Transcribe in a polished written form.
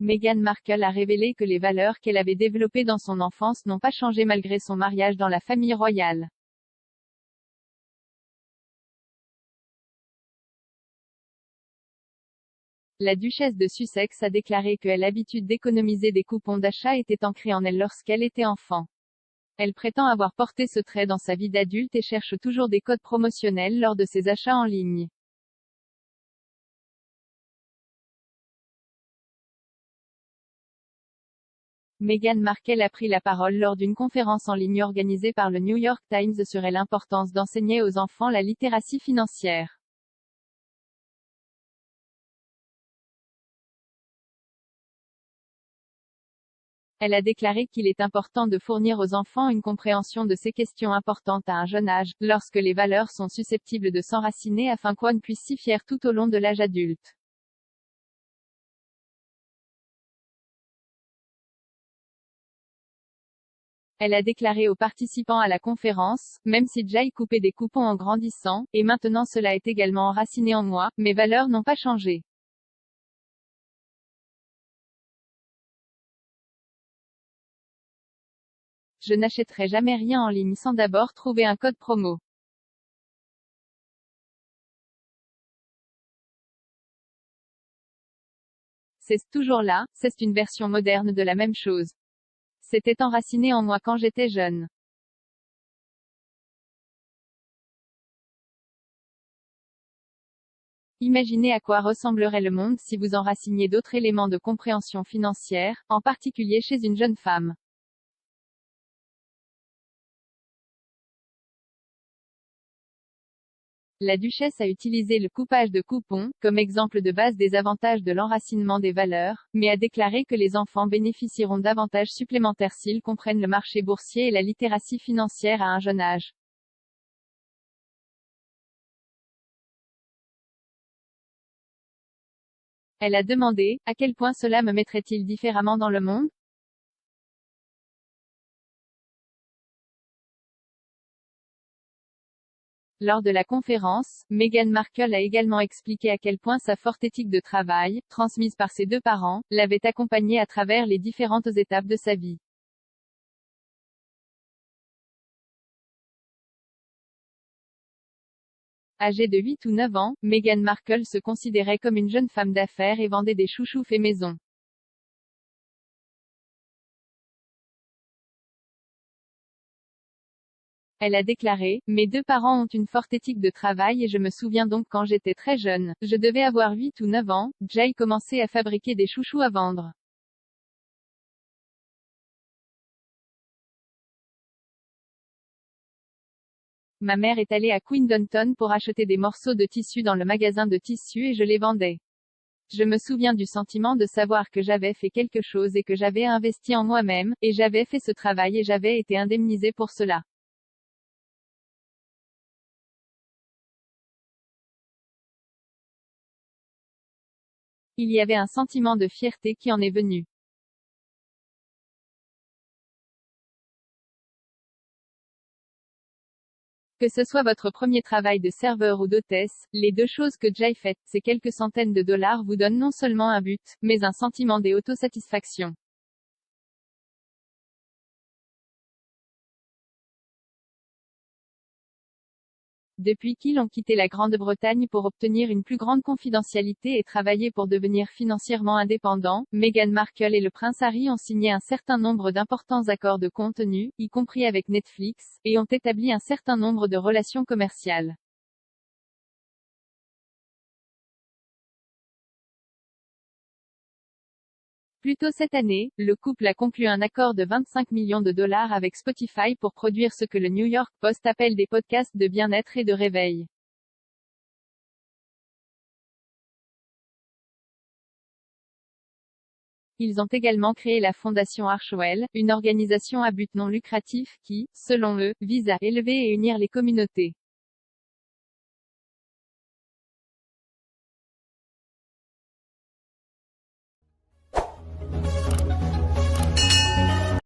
Meghan Markle a révélé que les valeurs qu'elle avait développées dans son enfance n'ont pas changé malgré son mariage dans la famille royale. La duchesse de Sussex a déclaré que l'habitude d'économiser des coupons d'achat était ancrée en elle lorsqu'elle était enfant. Elle prétend avoir porté ce trait dans sa vie d'adulte et cherche toujours des codes promotionnels lors de ses achats en ligne. Meghan Markle a pris la parole lors d'une conférence en ligne organisée par le New York Times sur l'importance d'enseigner aux enfants la littératie financière. Elle a déclaré qu'il est important de fournir aux enfants une compréhension de ces questions importantes à un jeune âge, lorsque les valeurs sont susceptibles de s'enraciner afin qu'on puisse s'y fier tout au long de l'âge adulte. Elle a déclaré aux participants à la conférence, même si j'ai coupé des coupons en grandissant, et maintenant cela est également enraciné en moi, mes valeurs n'ont pas changé. Je n'achèterai jamais rien en ligne sans d'abord trouver un code promo. C'est toujours là, c'est une version moderne de la même chose. C'était enraciné en moi quand j'étais jeune. Imaginez à quoi ressemblerait le monde si vous enraciniez d'autres éléments de compréhension financière, en particulier chez une jeune femme. La duchesse a utilisé le coupage de coupons, comme exemple de base des avantages de l'enracinement des valeurs, mais a déclaré que les enfants bénéficieront d'avantages supplémentaires s'ils comprennent le marché boursier et la littératie financière à un jeune âge. Elle a demandé, à quel point cela me mettrait-il différemment dans le monde? Lors de la conférence, Meghan Markle a également expliqué à quel point sa forte éthique de travail, transmise par ses deux parents, l'avait accompagnée à travers les différentes étapes de sa vie. Âgée de 8 ou 9 ans, Meghan Markle se considérait comme une jeune femme d'affaires et vendait des chouchous faits maison. Elle a déclaré, mes deux parents ont une forte éthique de travail et je me souviens donc quand j'étais très jeune, je devais avoir 8 ou 9 ans, j'ai commencé à fabriquer des chouchous à vendre. Ma mère est allée à Queendownton pour acheter des morceaux de tissu dans le magasin de tissus et je les vendais. Je me souviens du sentiment de savoir que j'avais fait quelque chose et que j'avais investi en moi-même, et j'avais fait ce travail et j'avais été indemnisée pour cela. Il y avait un sentiment de fierté qui en est venu. Que ce soit votre premier travail de serveur ou d'hôtesse, les deux choses que j'ai faites, ces quelques centaines de dollars vous donnent non seulement un but, mais un sentiment d'autosatisfaction. Depuis qu'ils ont quitté la Grande-Bretagne pour obtenir une plus grande confidentialité et travailler pour devenir financièrement indépendants, Meghan Markle et le prince Harry ont signé un certain nombre d'importants accords de contenu, y compris avec Netflix, et ont établi un certain nombre de relations commerciales. Plus tôt cette année, le couple a conclu un accord de 25 millions de dollars avec Spotify pour produire ce que le New York Post appelle des podcasts de bien-être et de réveil. Ils ont également créé la Fondation Archewell, une organisation à but non lucratif qui, selon eux, vise à élever et unir les communautés.